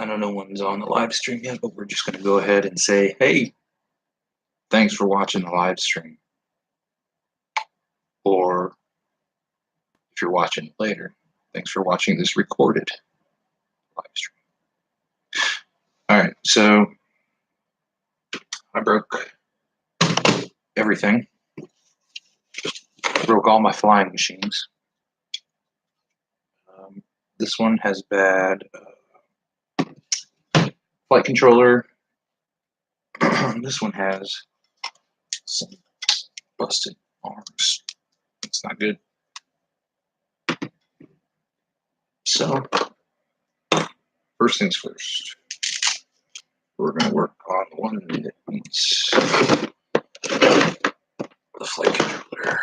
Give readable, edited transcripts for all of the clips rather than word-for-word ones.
I know no one's on the live stream yet, but we're just going to go ahead and say, hey, thanks for watching the live stream. Or if you're watching it later, thanks for watching this recorded live stream. All right, so I broke everything. I broke all my flying machines. This one has bad flight controller. This one has some busted arms. It's not good. So, first things first, we're going to work on the one that needs the flight controller.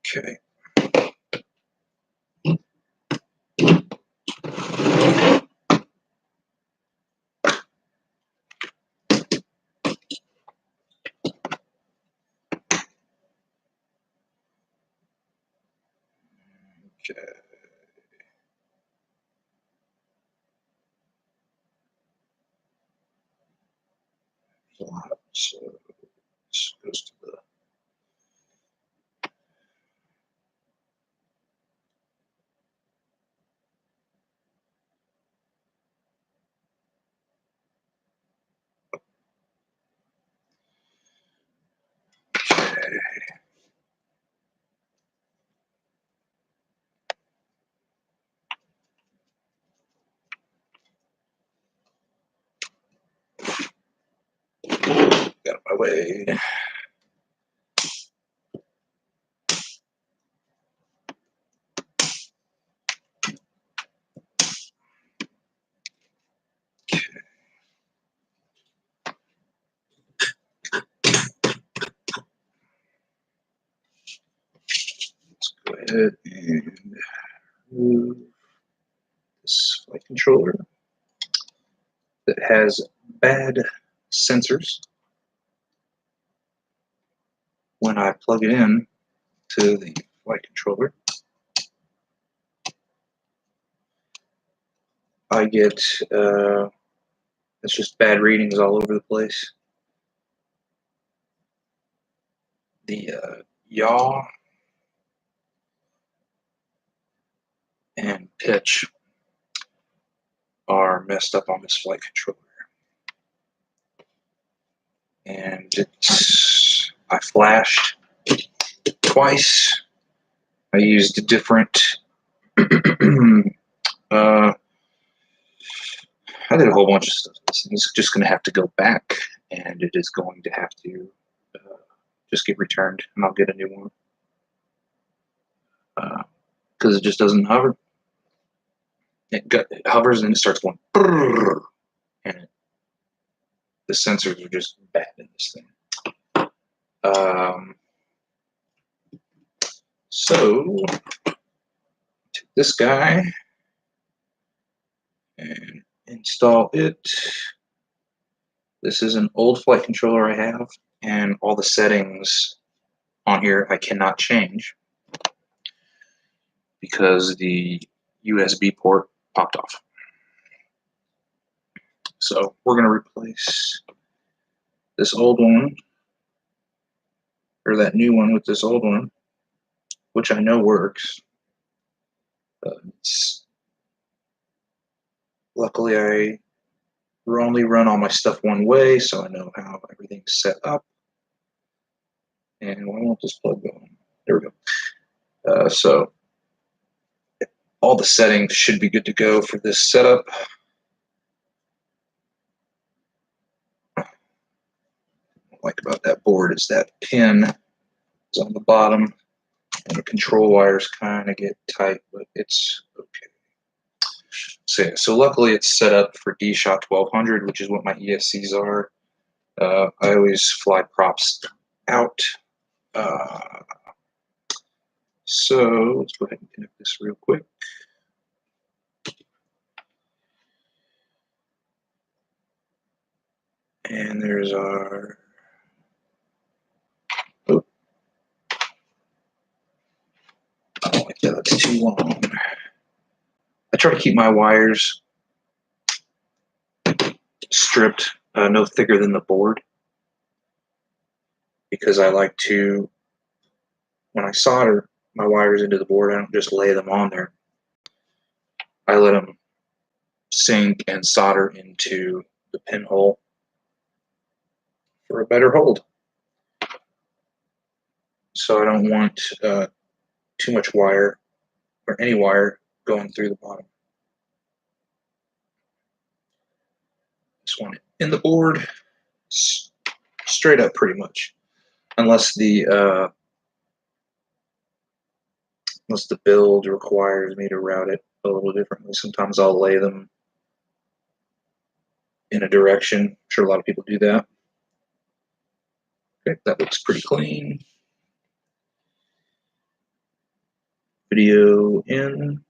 Okay. Okay. So this goes to the got my way. Let's go ahead and remove this flight controller that has bad sensors. When I plug it in to the flight controller, I get it's just bad readings all over the place. The yaw and pitch are messed up on this flight controller. And I flashed twice. I used a different I did a whole bunch of stuff. This is just going to have to go back, and it is going to have to just get returned, and I'll get a new one. Because it just doesn't hover. It hovers and it starts going, and the sensors are just bad in this thing. So, take this guy and install it. This is an old flight controller I have, and all the settings on here I cannot change because the USB port popped off. So we're going to replace this old one, or that new one, with this old one, which I know works. Luckily, I only run all my stuff one way, so I know how everything's set up. And why won't this plug go in? There we go. So all the settings should be good to go for this setup. like about that board is that pin is on the bottom, and the control wires kind of get tight, but it's okay. So, yeah, so luckily it's set up for D-Shot 1200, which is what my ESCs are. I always fly props out. So let's go ahead and connect this real quick. And there's our, oh, I don't like that, that's too long. I try to keep my wires stripped no thicker than the board, because I like to, when I solder my wires into the board, I don't just lay them on there. I let them sink and solder into the pinhole for a better hold. So I don't want too much wire or any wire going through the bottom. Just want it in the board, straight up pretty much, unless the build requires me to route it a little differently. Sometimes I'll lay them in a direction. I'm sure a lot of people do that. Okay, that looks pretty clean. Video in.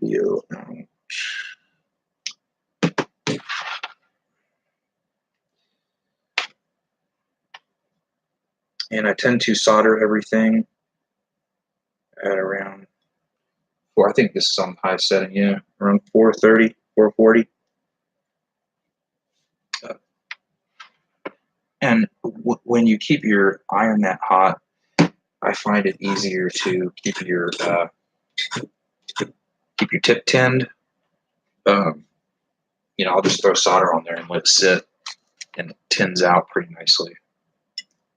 Video out. And I tend to solder everything at around, I think this is on high setting, yeah, around 430, 440. And when you keep your iron that hot, I find it easier to keep your tip tinned. You know, I'll just throw solder on there and let it sit, and it tins out pretty nicely.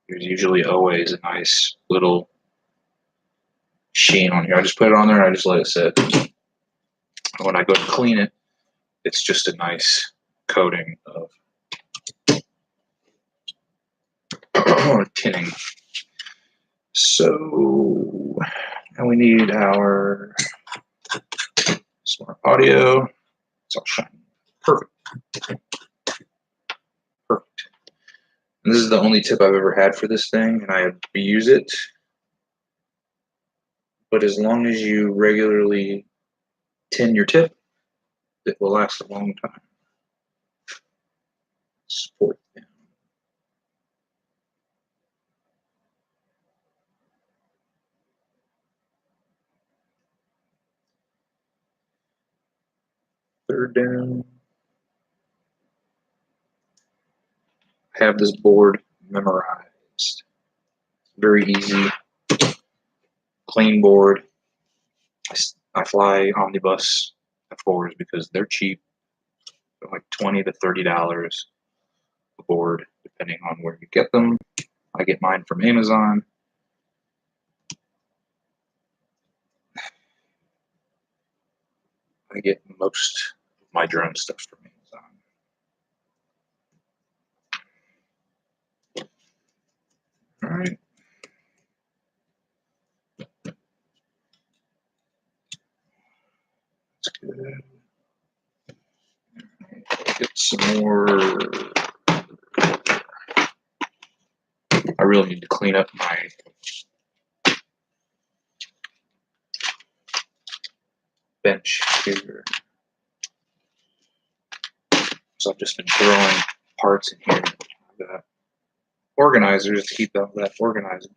There's usually always a nice little sheen on here. I just put it on there and I just let it sit. When I go to clean it, it's just a nice coating of tinning. So now we need our smart audio. It's all shiny. Perfect. Perfect. And this is the only tip I've ever had for this thing, and I use it. But as long as you regularly tin your tip, it will last a long time. Support down. Third down. I have this board memorized. Very easy, clean board. I fly Omnibus F4s because they're cheap. They're like $20 to $30 a board, depending on where you get them. I get mine from Amazon. I get most of my drone stuff from Amazon. All right. That's good. Get some more. I really need to clean up my bench here. So I've just been throwing parts in here. I've got organizers to keep all that organized.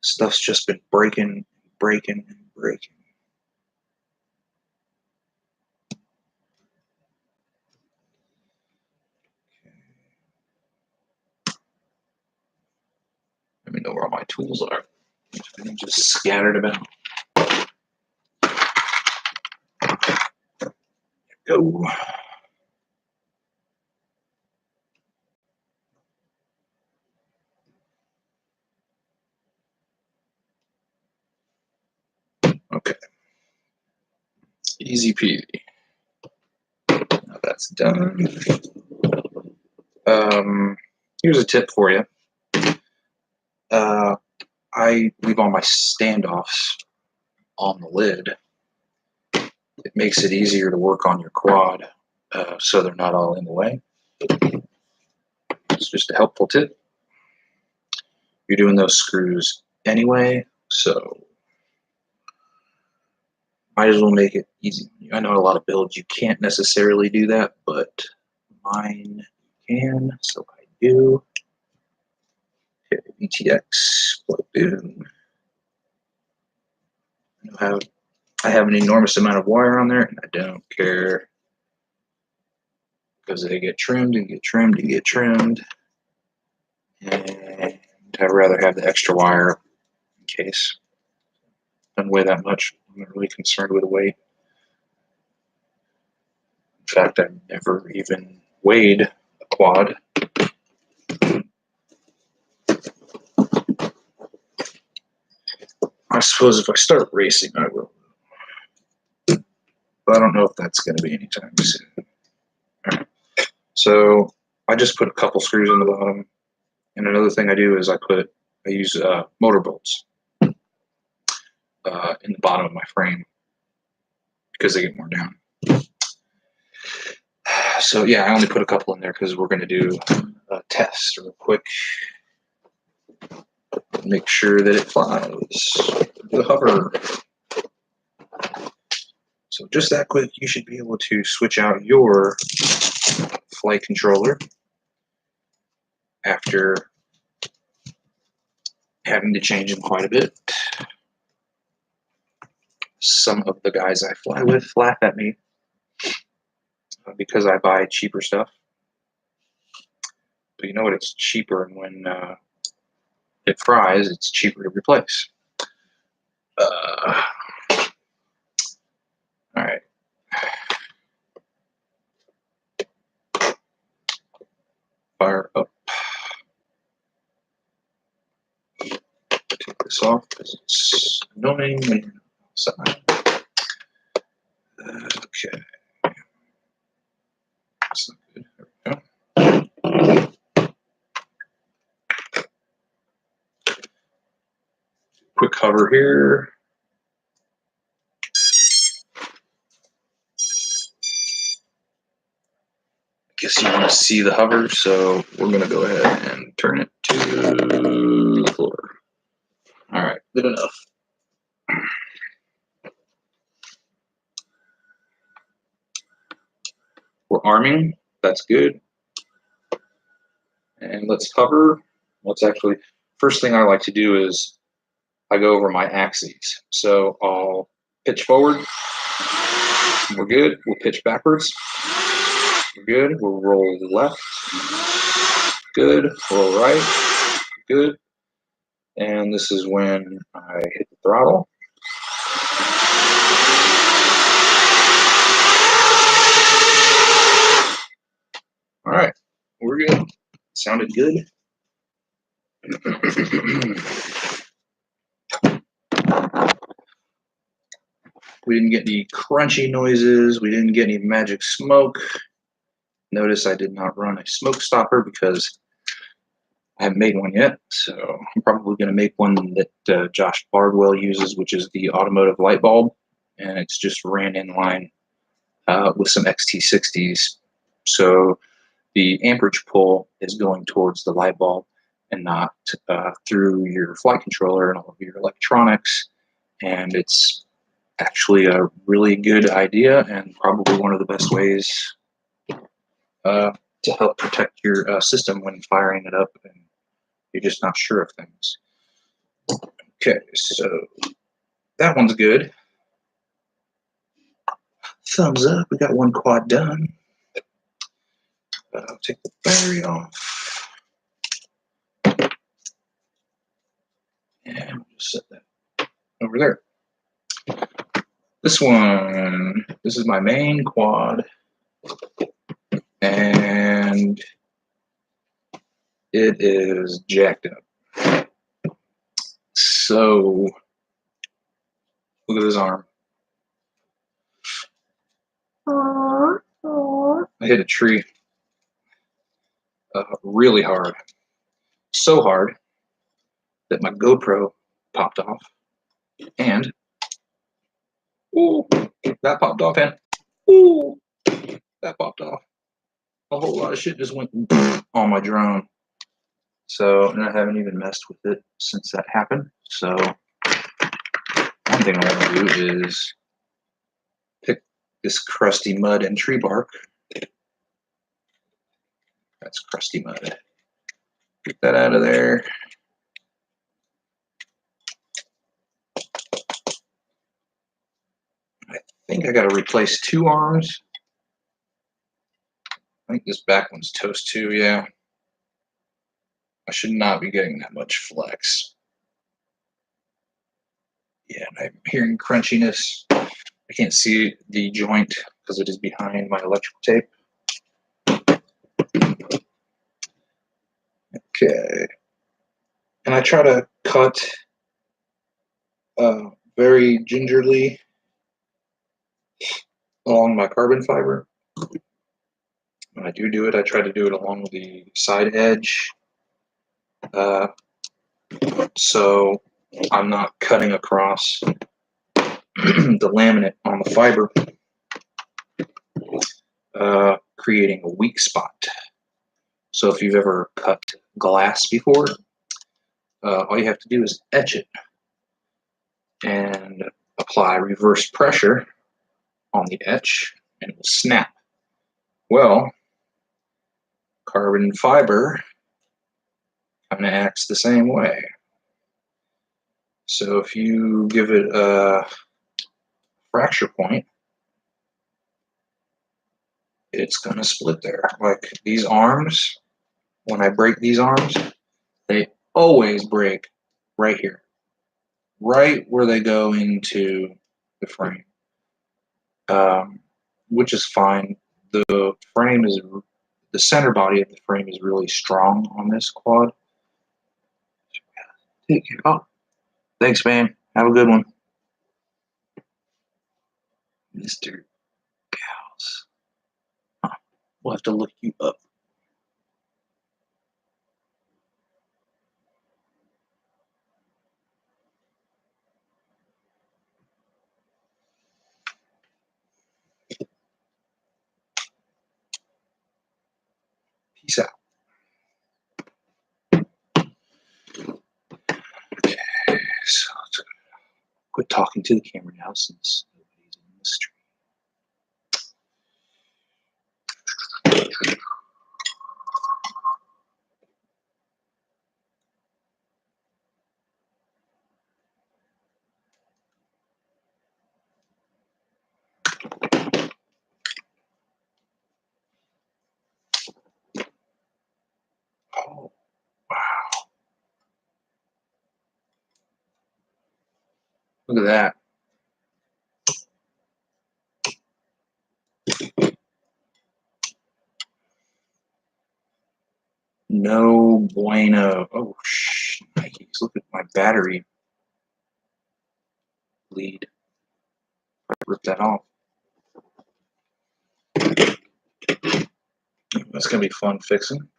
Stuff's just been breaking, breaking, and breaking. Let me know where all my tools are. I'm just scattered about. Go. Okay. Easy peasy. Now that's done. Here's a tip for you. I leave all my standoffs on the lid. It makes it easier to work on your quad, so they're not all in the way. It's just a helpful tip. You're doing those screws anyway, so might as well make it easy. I know a lot of builds you can't necessarily do that, but mine can, so I do. Okay, VTX plugged in. I have an enormous amount of wire on there, and I don't care because they get trimmed and get trimmed and get trimmed. And I'd rather have the extra wire in case. Doesn't weigh that much. I'm not really concerned with the weight. In fact, I've never even weighed a quad. I suppose if I start racing, I will. But I don't know if that's going to be anytime soon. All right. So I just put a couple screws in the bottom. And another thing I do is I use motor bolts in the bottom of my frame because they get worn down. So yeah, I only put a couple in there because we're going to do a test real quick. Make sure that it flies. The hover. So just that quick, you should be able to switch out your flight controller after having to change them quite a bit. Some of the guys I fly with laugh at me because I buy cheaper stuff. But you know what? It's cheaper, and when it fries, it's cheaper to replace. All right. Fire up. Take this off because it's annoying when you're outside. Okay. That's not good. There we go. Quick hover here. I guess you want to see the hover, so we're going to go ahead and turn it to the floor. All right, good enough. We're arming. That's good. And let's hover. Let's actually, first thing I like to do is I go over my axes. So I'll pitch forward. We're good. We'll pitch backwards. We're good. We'll roll left. Good. Roll right. Good. And this is when I hit the throttle. All right. We're good. Sounded good. We didn't get any crunchy noises. We didn't get any magic smoke. Notice I did not run a smoke stopper because I haven't made one yet. So I'm probably going to make one that Josh Bardwell uses, which is the automotive light bulb. And it's just ran in line with some XT60s. So the amperage pull is going towards the light bulb and not through your flight controller and all of your electronics. And it's actually a really good idea and probably one of the best ways to help protect your system when firing it up and you're just not sure of things. Okay, so that one's good. Thumbs up, we got one quad done. I'll take the battery off. And we'll just set that over there. This one, this is my main quad. And it is jacked up. So look at this arm. I hit a tree really hard. So hard that my GoPro popped off. And ooh, that popped off, and ooh, that popped off. A whole lot of shit just went on my drone. So, and I haven't even messed with it since that happened. So, one thing I want to do is pick this crusty mud and tree bark. That's crusty mud. Get that out of there. I think I got to replace 2 arms. I think this back one's toast too, yeah. I should not be getting that much flex. Yeah, I'm hearing crunchiness. I can't see the joint because it is behind my electrical tape. Okay. And I try to cut very gingerly along my carbon fiber. When I do it, I try to do it along the side edge. So I'm not cutting across the laminate on the fiber, creating a weak spot. So if you've ever cut glass before, all you have to do is etch it and apply reverse pressure on the etch, and it will snap. Well, carbon fiber kind of acts the same way. So if you give it a fracture point, it's going to split there. Like these arms, when I break these arms, they always break right here, right where they go into the frame, which is fine. The frame is, the center body of the frame is really strong on this quad. Oh, thanks, man. Have a good one. Mr. Gauss. Huh. We'll have to look you up. Peace out. Okay, so let's quit talking to the camera now since nobody's in the stream. Oh, wow. Look at that. No bueno. Oh, Nikes. Look at my battery bleed. Rip that off. That's going to be fun fixing.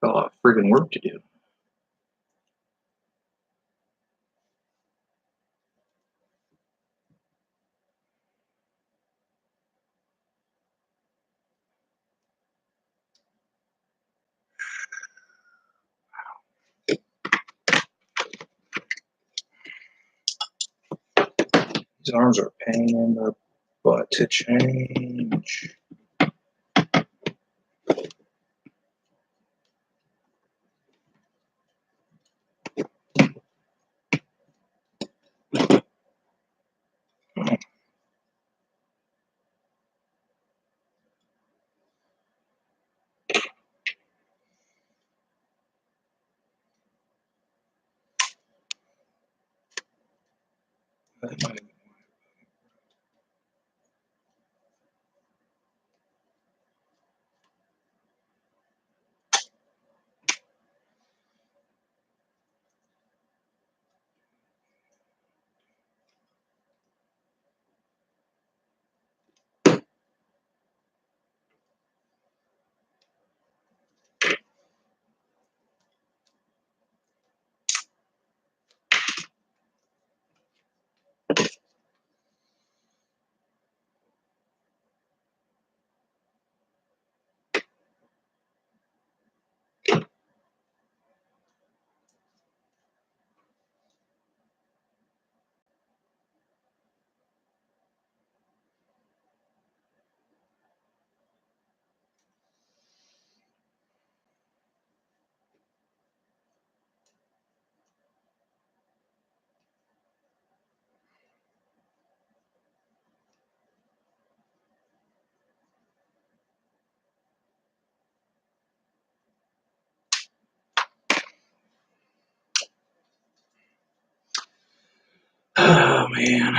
Got a lot of friggin' work to do. These arms are a pain in the butt to change. Oh man.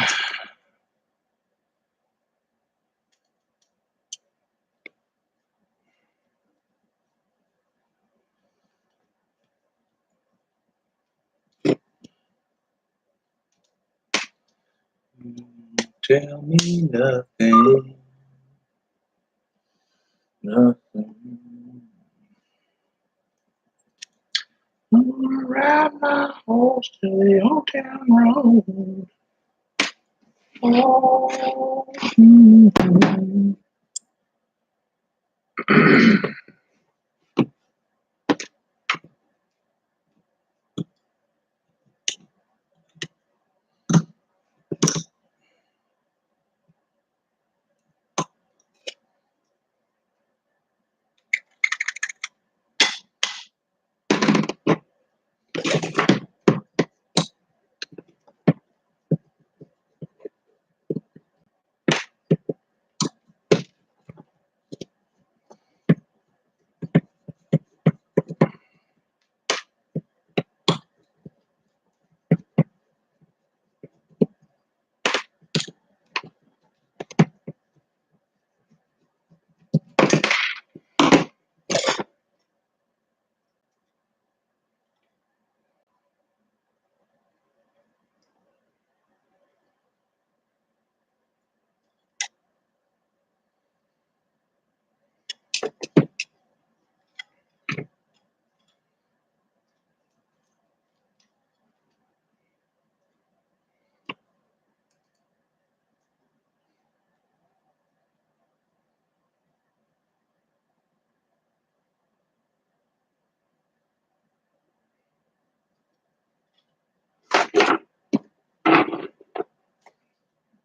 Tell me nothing. Nothing. I'm gonna ride my horse to the old town road. Oh,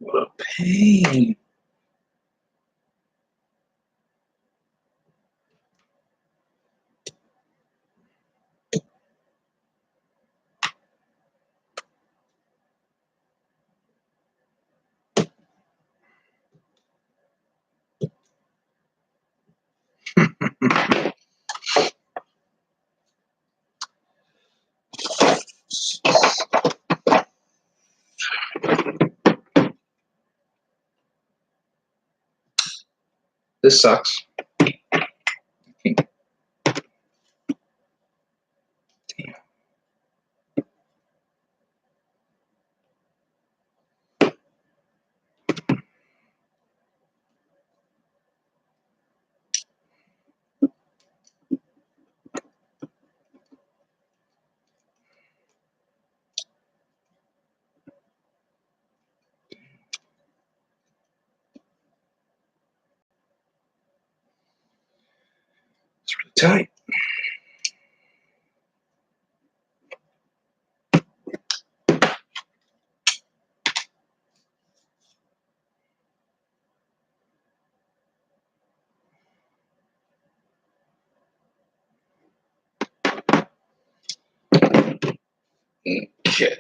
what a pain. This sucks. It's really tight. Okay.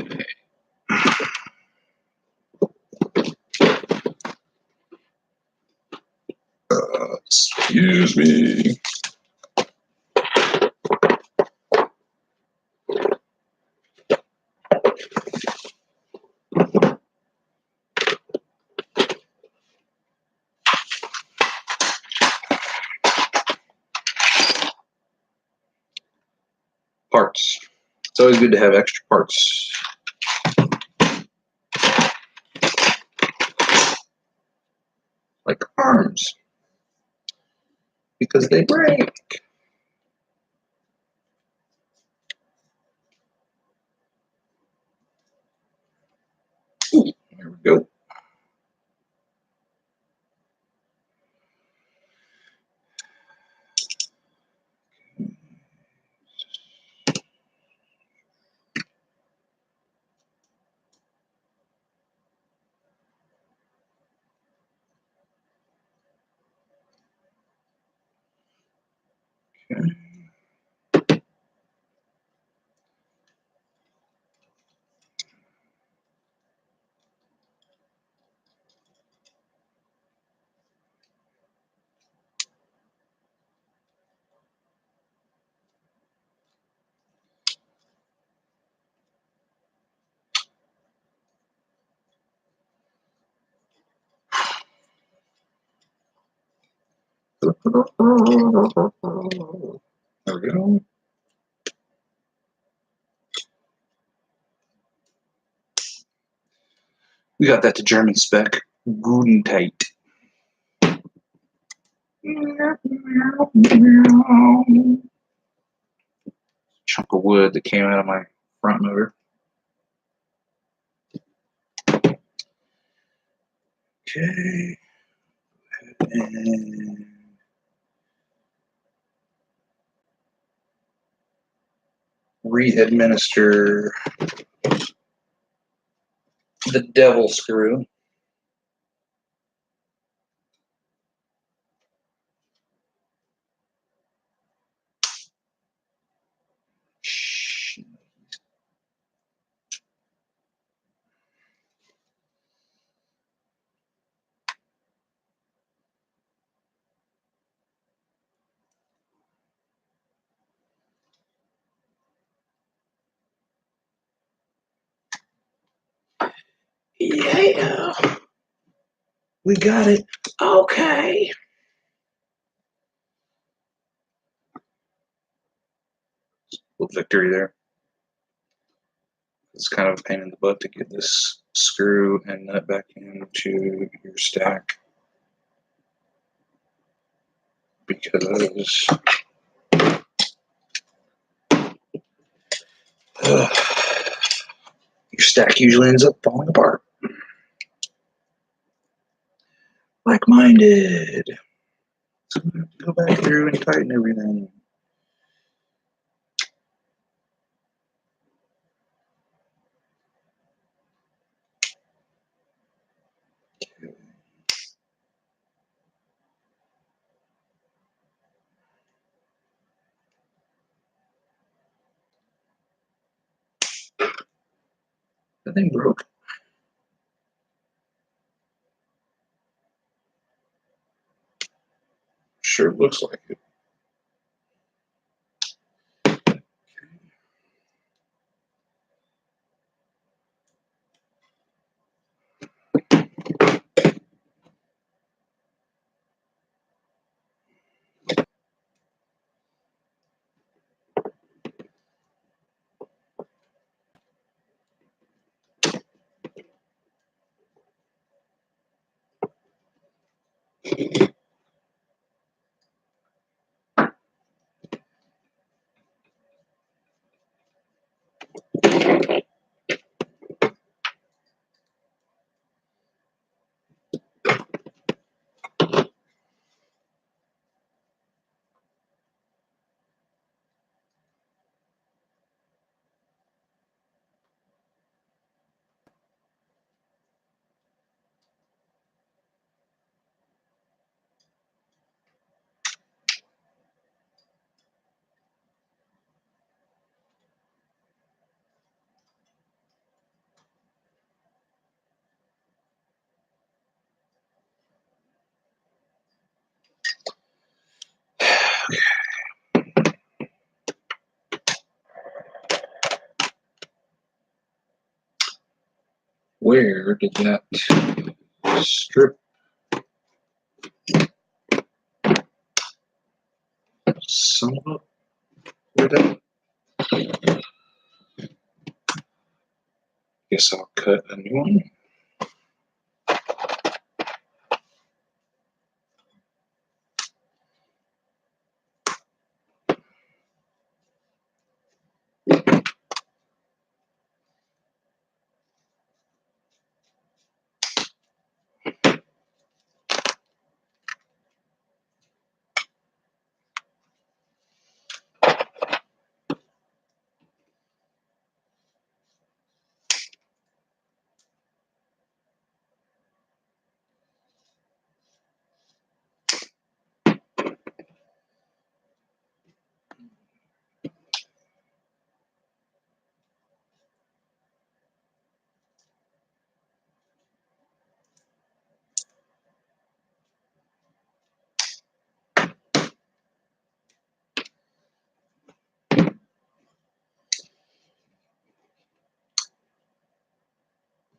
Excuse me. Parts. It's always good to have extra parts. Like arms. Because they break. Ooh, there we go. Okay. There we go. We got that to German spec. Guten tight. Chunk of wood that came out of my front motor. Okay. And re-administer the devil screw. Yeah, we got it. Okay. Little victory there. It's kind of a pain in the butt to get this screw and nut back into your stack because your stack usually ends up falling apart. Like-minded. So I'm going to go back through and tighten everything. That thing broke. Sure looks like it. Where did that strip son of a where that? Guess I'll cut a new one.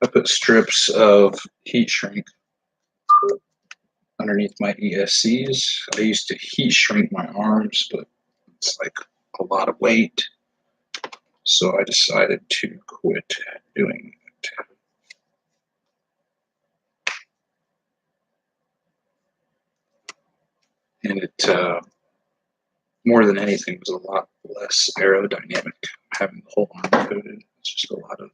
I put strips of heat shrink underneath my ESCs. I used to heat shrink my arms, but it's like a lot of weight. So I decided to quit doing it. And it, more than anything, was a lot less aerodynamic having the whole arm coated. It's just a lot of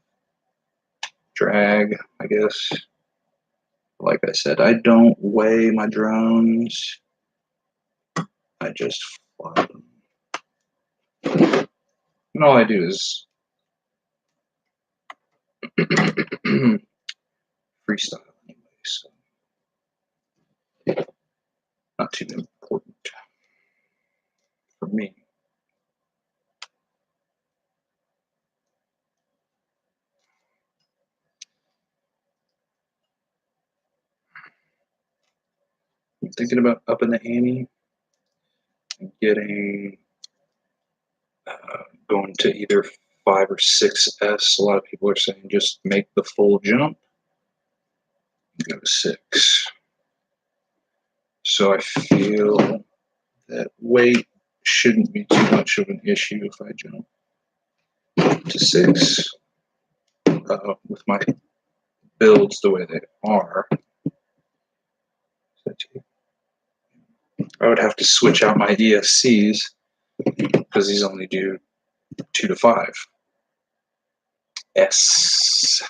drag, I guess. Like I said, I don't weigh my drones. I just fly them. And all I do is freestyle anyway, so not too important for me. I'm thinking about upping the ante and getting going to either 5 or 6S. A lot of people are saying just make the full jump and go to 6. So I feel that weight shouldn't be too much of an issue if I jump to 6 with my builds the way they are. I would have to switch out my ESCs because these only do 2 to 5. S.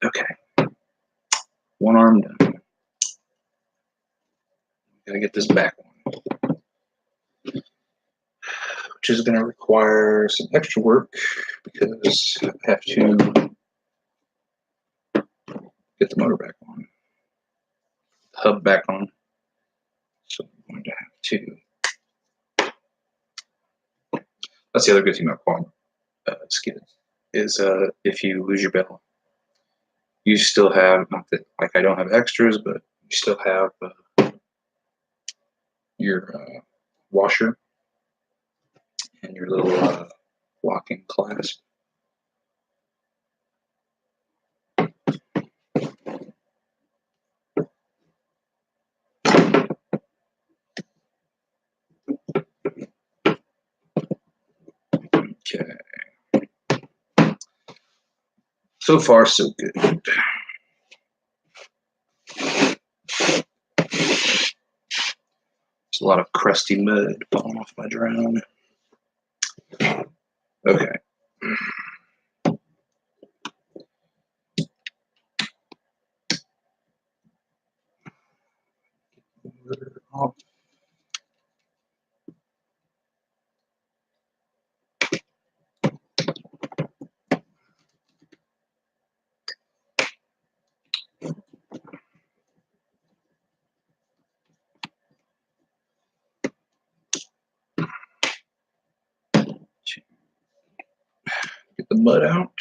Okay. One arm done. Gotta get this back one, which is going to require some extra work because I have to get the motor back on, the hub back on. So I'm going to have to. That's the other good thing about quad skids is if you lose your bell, you still have, not that like I don't have extras, but you still have your washer and your little locking clasp. Okay. So far, so good. There's a lot of crusty mud falling off my drone. Okay. Off. Get the mud out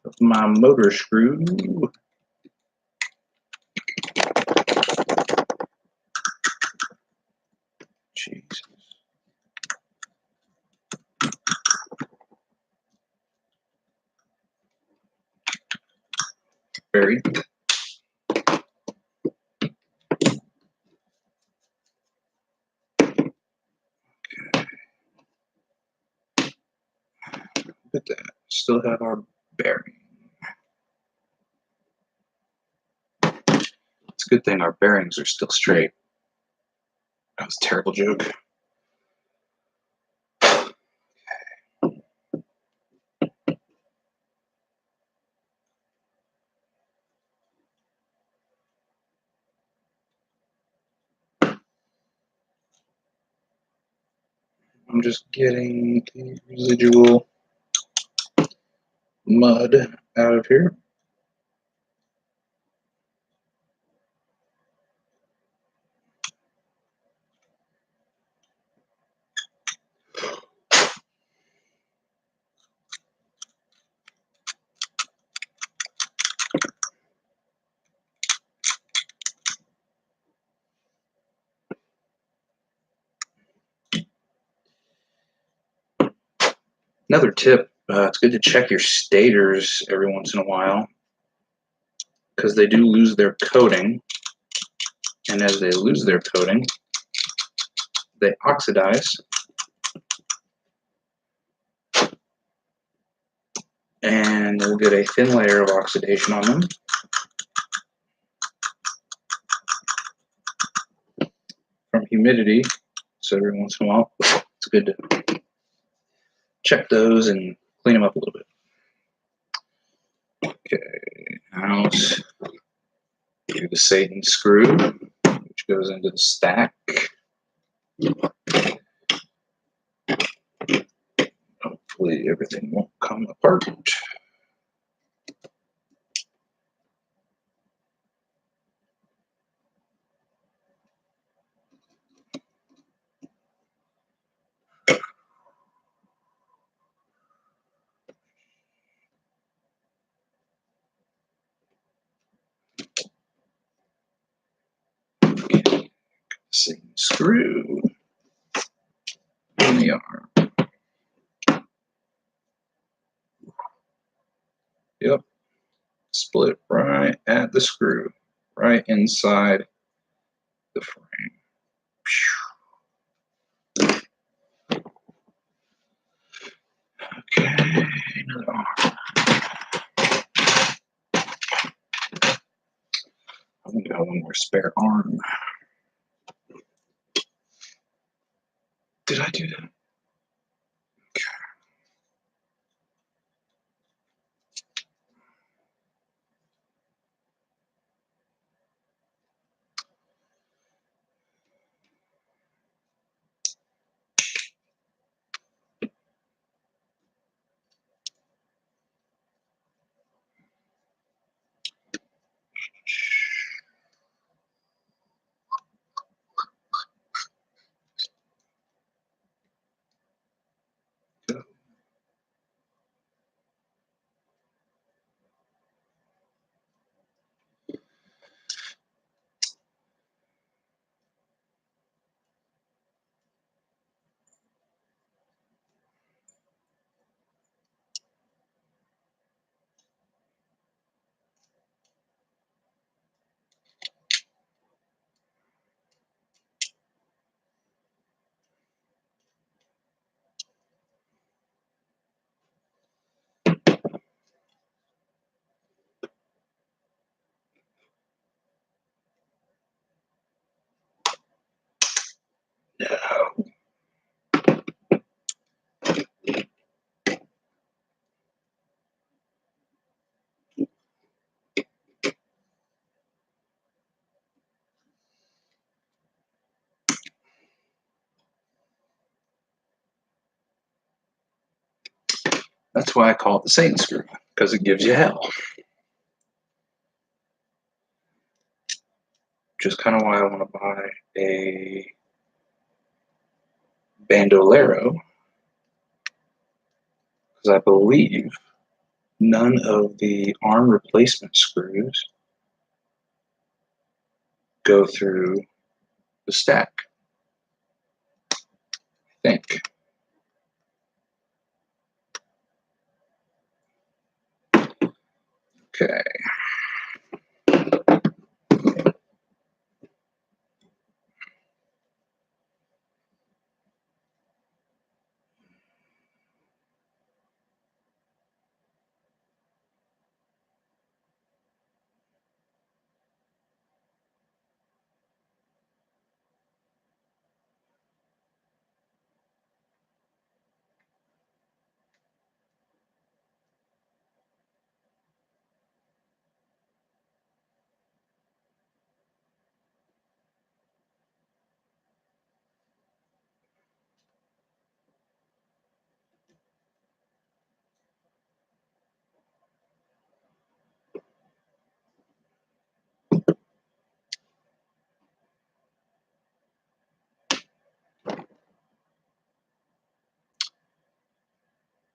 of my motor screw. Jesus. Buried. Look at that. Still have our bearing. It's a good thing our bearings are still straight. That was a terrible joke. I'm just getting the residual mud out of here. Another tip, it's good to check your stators every once in a while because they do lose their coating, and as they lose their coating, they oxidize, and we'll get a thin layer of oxidation on them. From humidity, so every once in a while, it's good to check those and clean them up a little bit. Okay, now let's do the Satan screw, which goes into the stack. Hopefully everything won't come apart. Okay. Satan screw in the arm. Yep, split right at the screw, right inside the frame. Okay, another arm. I'm gonna go one more spare arm. Did I do that? No. That's why I call it the Satan screw, because it gives you hell. Which is kind of why I want to buy a bandolero, because I believe none of the arm replacement screws go through the stack, I think. Okay.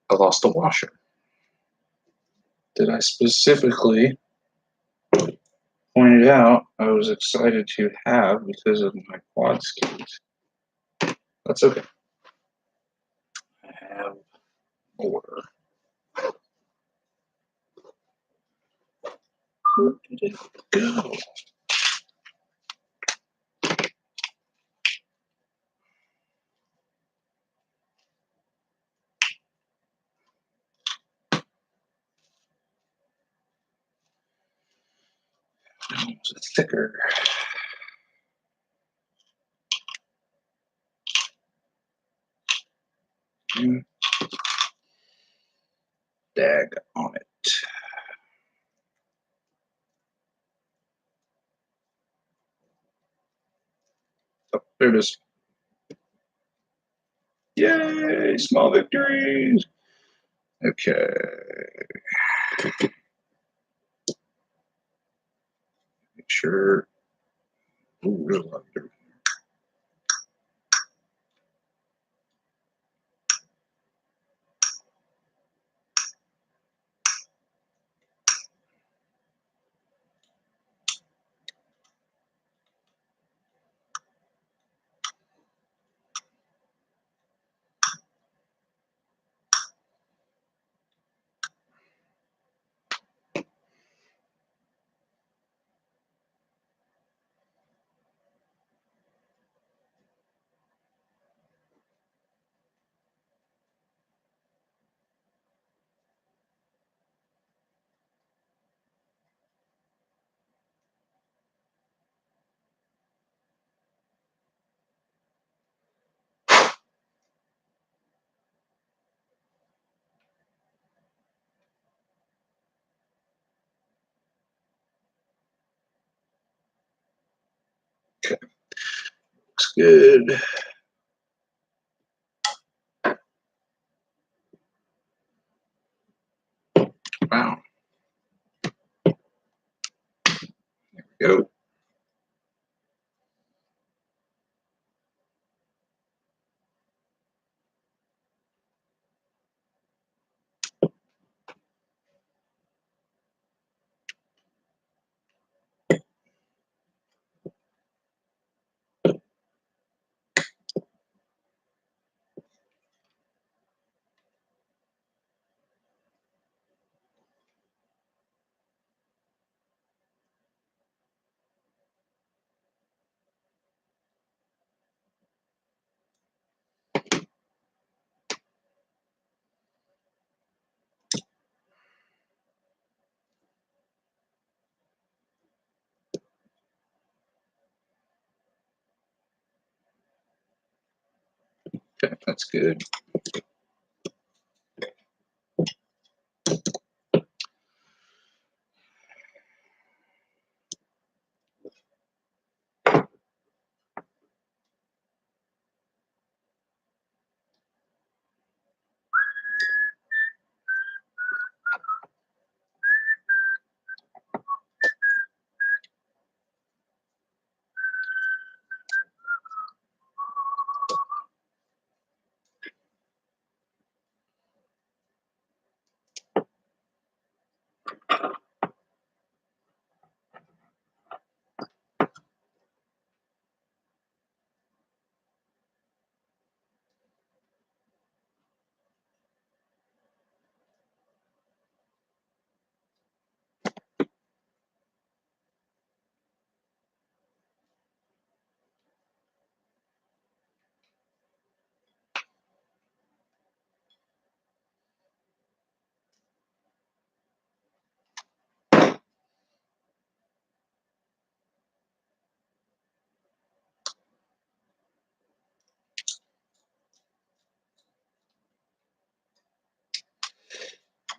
I lost a washer that I specifically pointed out I was excited to have because of my quad skis. That's okay. I have more. Where did it go? It's thicker. Dag on it. Oh, there it is. Yay, small victories. Okay. Make sure. Ooh, real lot of dirt. Okay. Looks good. Wow. There we go. Okay, that's good.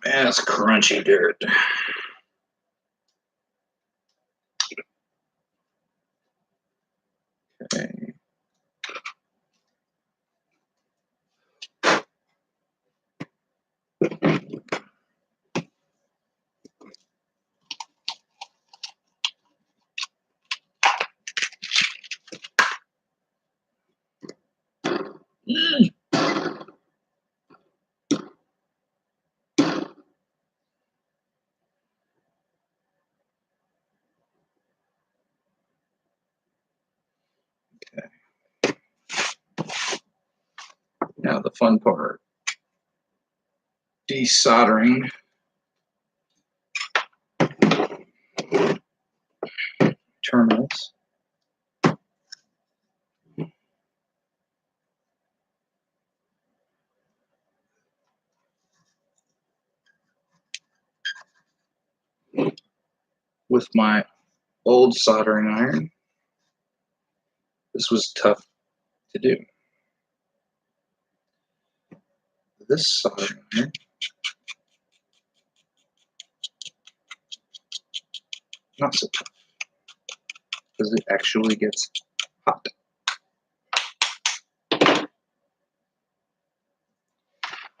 Man, that's crunchy dirt. Okay. Okay. Now the fun part. Desoldering. with my old soldering iron. This was tough to do. This soldering iron, not so tough, because it actually gets hot.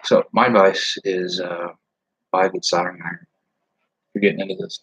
So my advice is buy a good soldering iron if you're getting into this.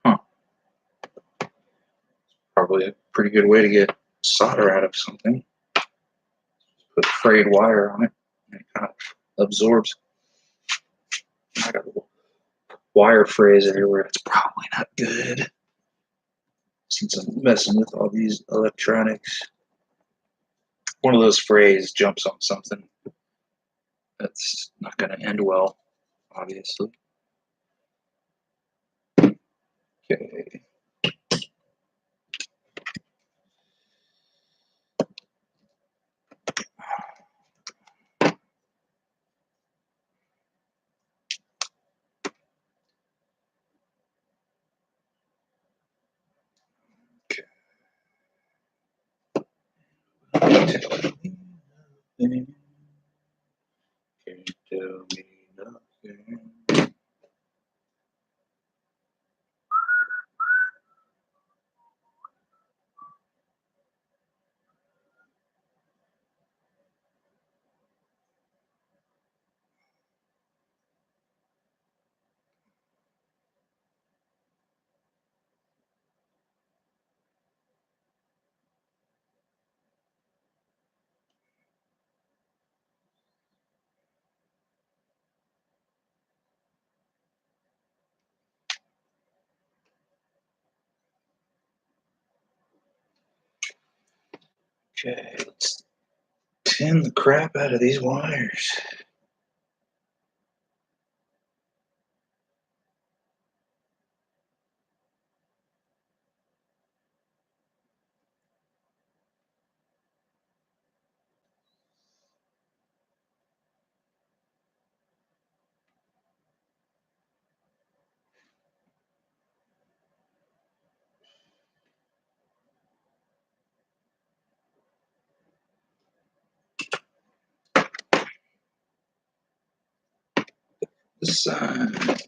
Huh. Probably a pretty good way to get solder out of something. Put frayed wire on it, and it kind of absorbs. I got little wire frays everywhere. It's probably not good, since I'm messing with all these electronics. One of those frays jumps on something. That's not going to end well, obviously. Okay. Can't tell me nothing. Okay, let's tin the crap out of these wires. This side.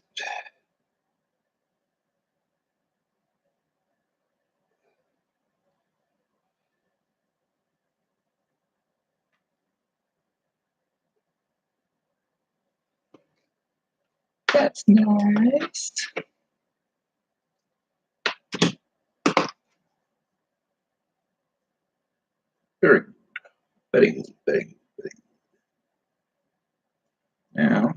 That's nice. Very good. Very good. Very good. Very good. Now,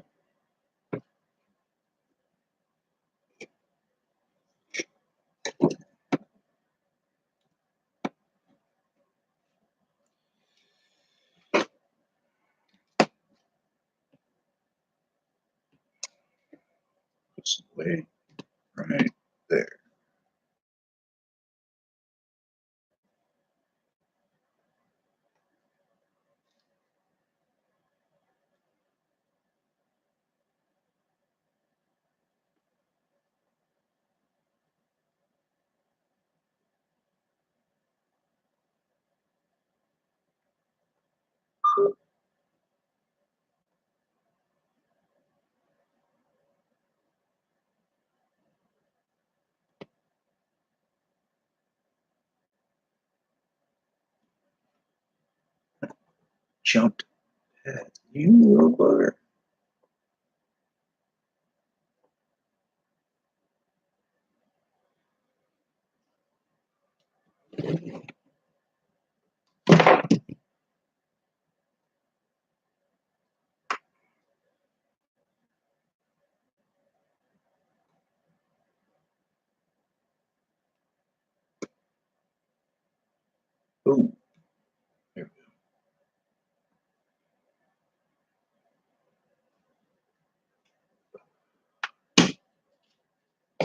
put some weight right there. Jumped at you, little bugger. Ooh. There we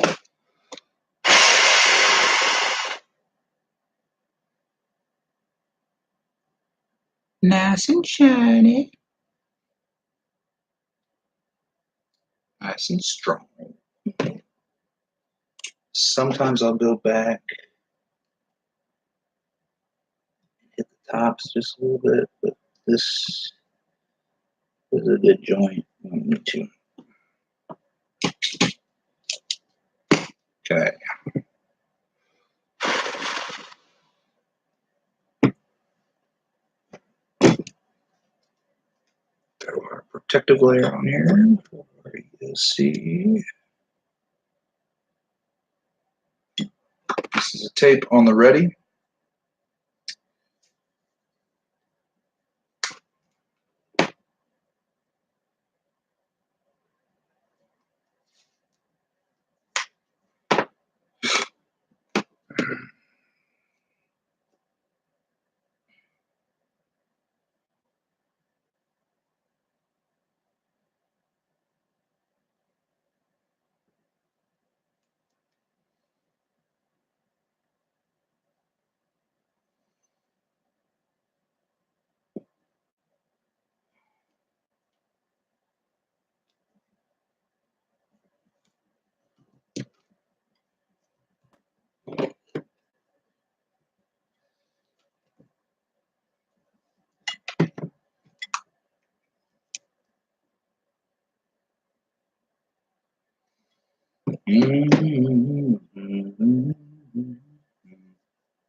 go. Nice and shiny. Nice and strong. Sometimes I'll go back, hit the tops just a little bit, but this is a good joint. I don't need to. Okay. Throw our protective layer on here for ESC. This is a tape on the ready.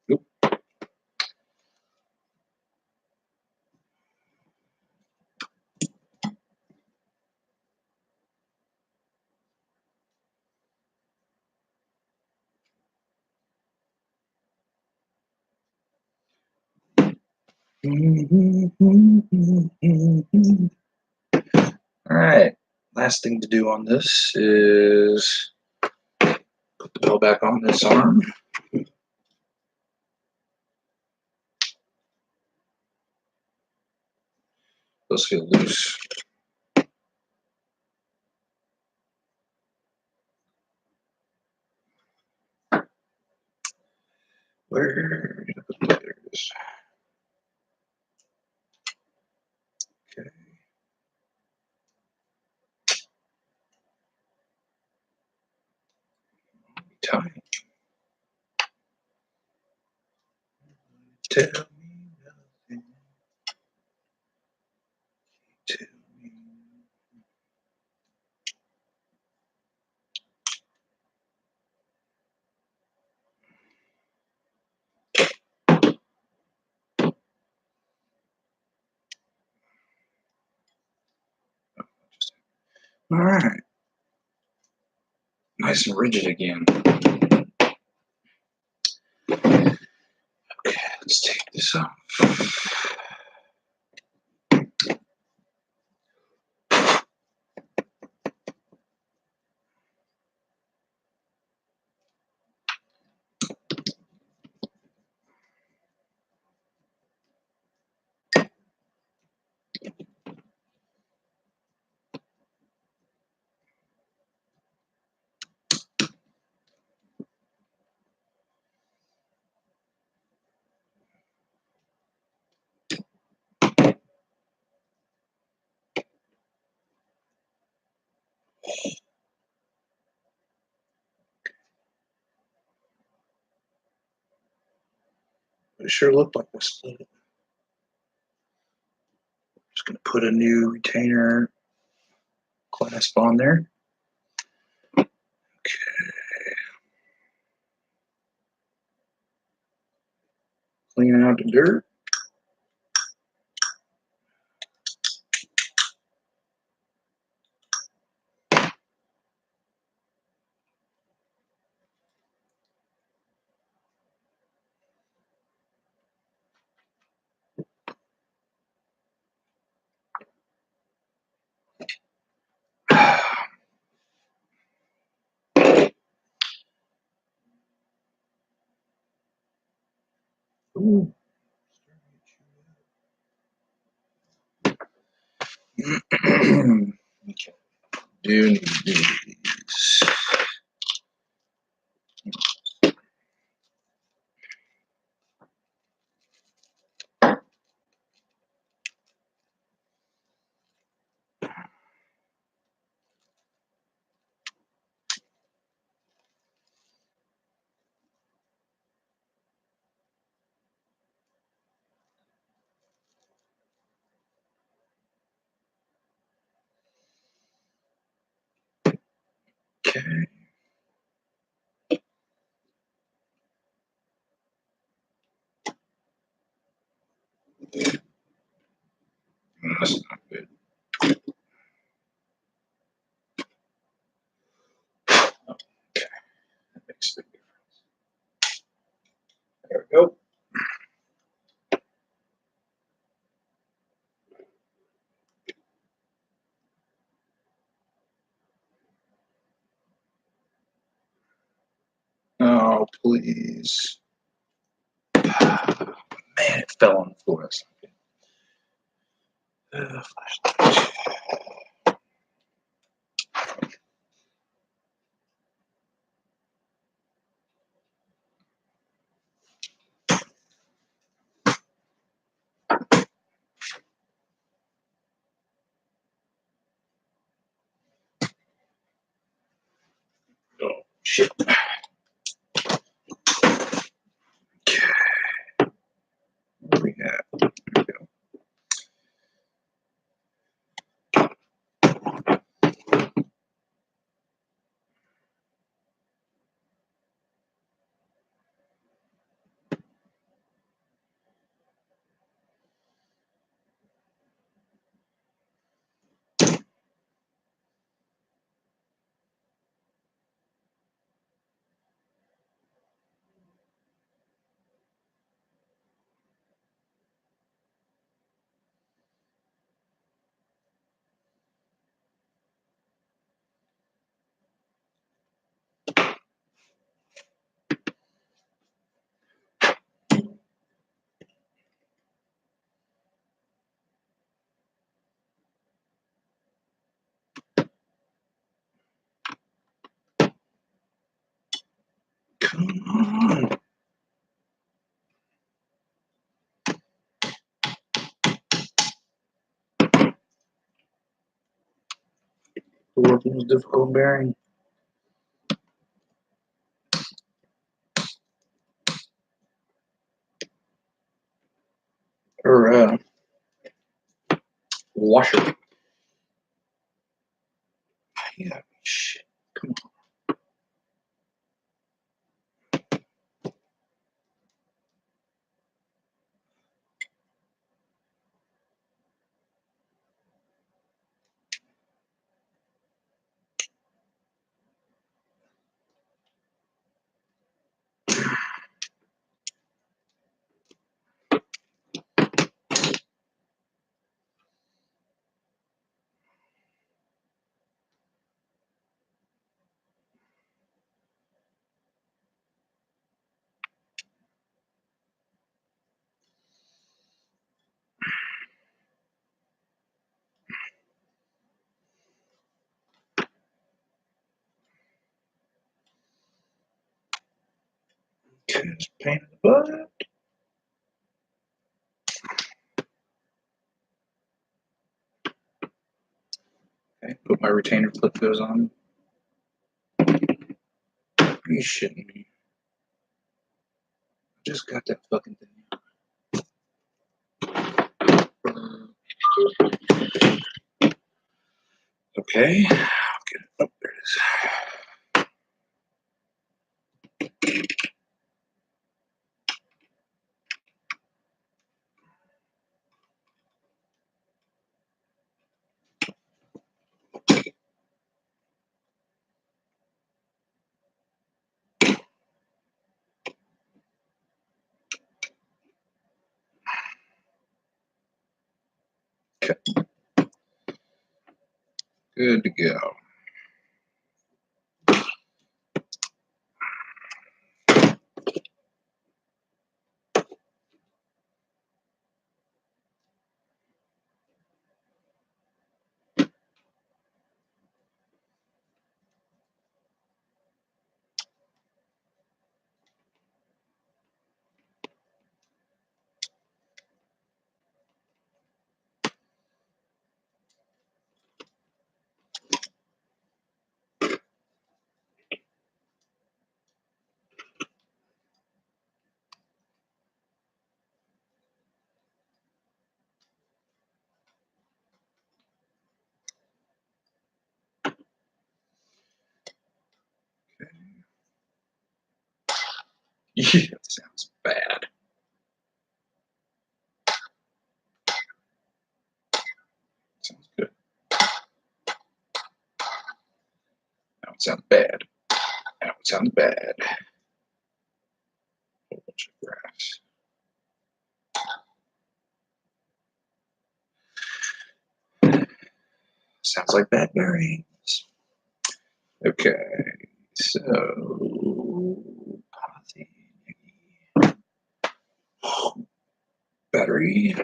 Oop. All right, last thing to do on this is put the bell back on this arm. Let's get loose. Where did I put that? There it is. Okay. Time. Tell me nothing. Tell me. All right. Nice and rigid again. Okay, let's take this off. It sure looked like we split it. Just going to put a new retainer clasp on there. Okay. Clean out the dirt. Ooh. do need these. Okay. That's not good. Okay, that makes a big difference. There we go. Oh, please. Man, it fell on the floor. That's not good. Flashlight. Oh, shit. Okay. What do we have? There we go. Come on. The world's most difficult bearing. Or, washer. Yeah, shit. Come on. Okay, it's a pain in the butt. Okay, put my retainer clip goes on. You shitting me. Just got that fucking thing. Okay, I'll get it. Oh, there it is. Okay. Good to go. Yeah, sounds bad. Sounds good. Now it sounds bad. Now it sounds bad. A whole bunch of graphs. Sounds like bad bearings. Okay, so battery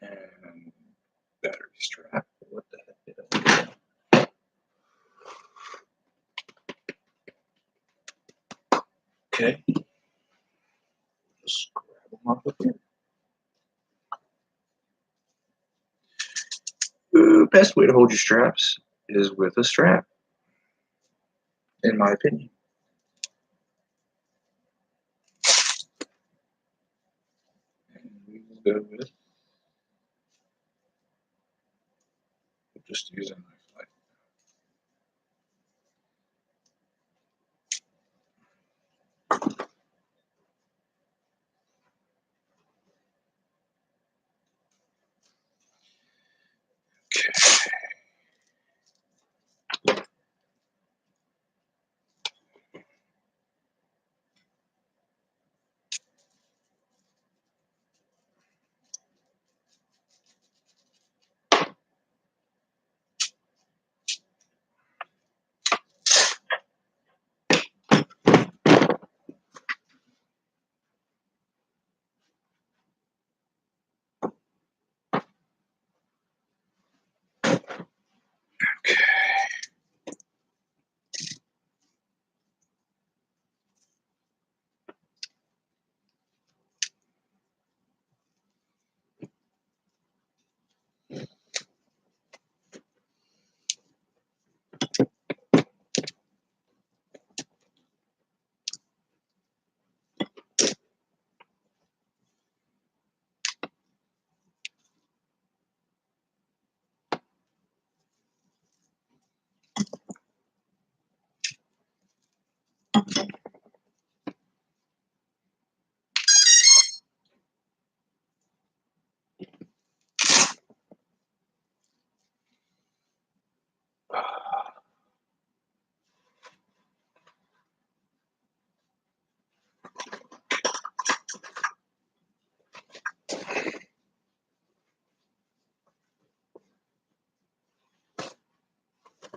and battery strap. What the heck did I do? Okay, just grab them off of here. Best way to hold your straps is with a strap, in my opinion. And we will go with just use a knife like okay.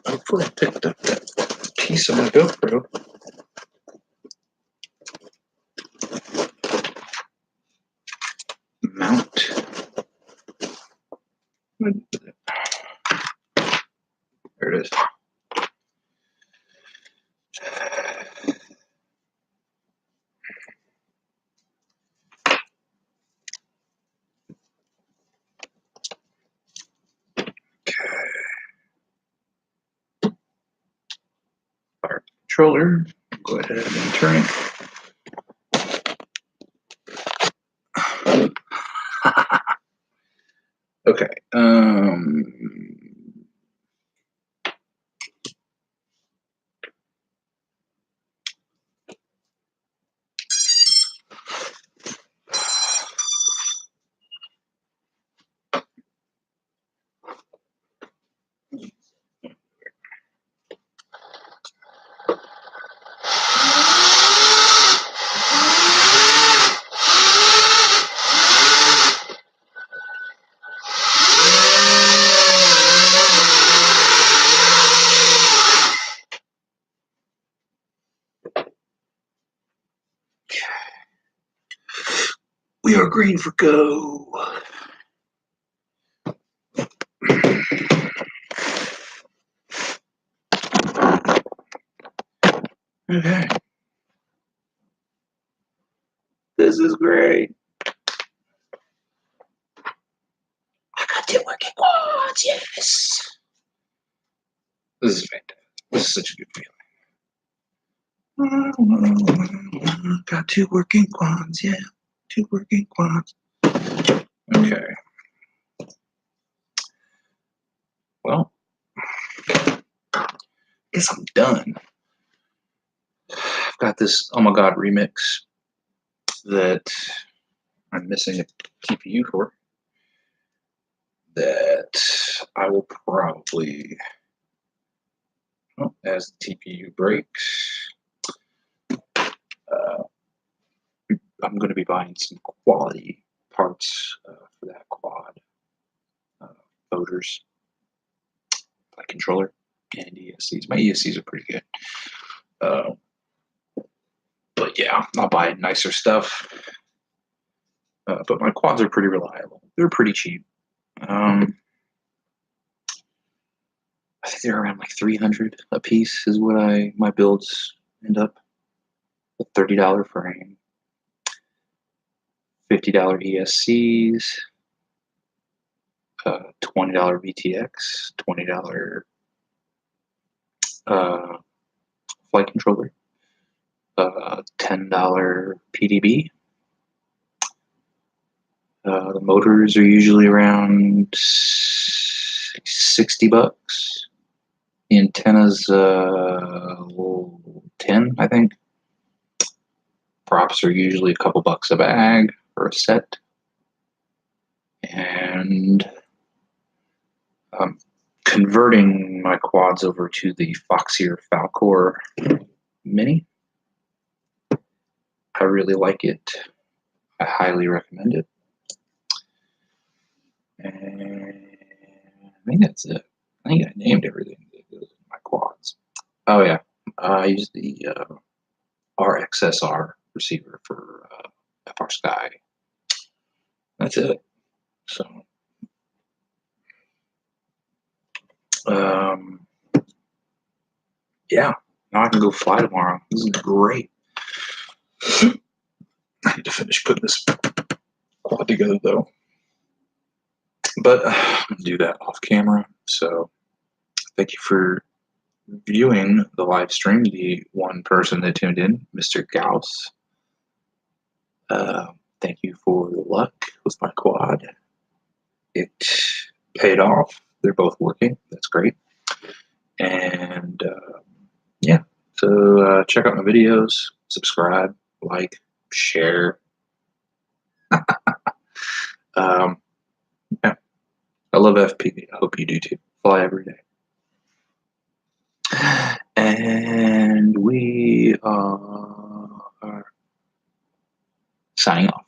Hopefully I picked up that piece of my GoPro. Mount. There it is. Our controller. Go ahead and turn it. Okay. We are green for go. Okay. This is great. I got 2 working quads, yes. This is fantastic. This is such a good feeling. Got 2 working quads, yeah. 2 working quads. Okay. Well, guess I'm done. got this Oh My God remix that I'm missing a TPU for, that I will probably, as the TPU breaks, I'm going to be buying some quality parts for that quad, motors, my controller, and ESCs. My ESCs are pretty good. But yeah, I'll buy nicer stuff. But my quads are pretty reliable. They're pretty cheap. I think they're around like 300 a piece is what my builds end up. A $30 frame, $50 ESCs, $20 VTX, $20 flight controller, $10 PDB. The motors are usually around $60. The antenna's 10, I think. Props are usually a couple bucks a bag or a set. And I'm converting my quads over to the Foxeer Falcor Mini. I really like it. I highly recommend it. And I think that's it. I think I named everything that goes in my quads. Oh yeah, I use the RXSR receiver for FR Sky. That's it. So, yeah, now I can go fly tomorrow. This is great. I need to finish putting this quad together though. But I'm gonna do that off camera. So, thank you for viewing the live stream. The one person that tuned in, Mr. Gauss. Thank you for the luck with my quad. It paid off. They're both working. That's great. And yeah, so check out my videos, subscribe, like, share. Yeah, I love FPV. I hope you do too. Fly every day. And we are signing off.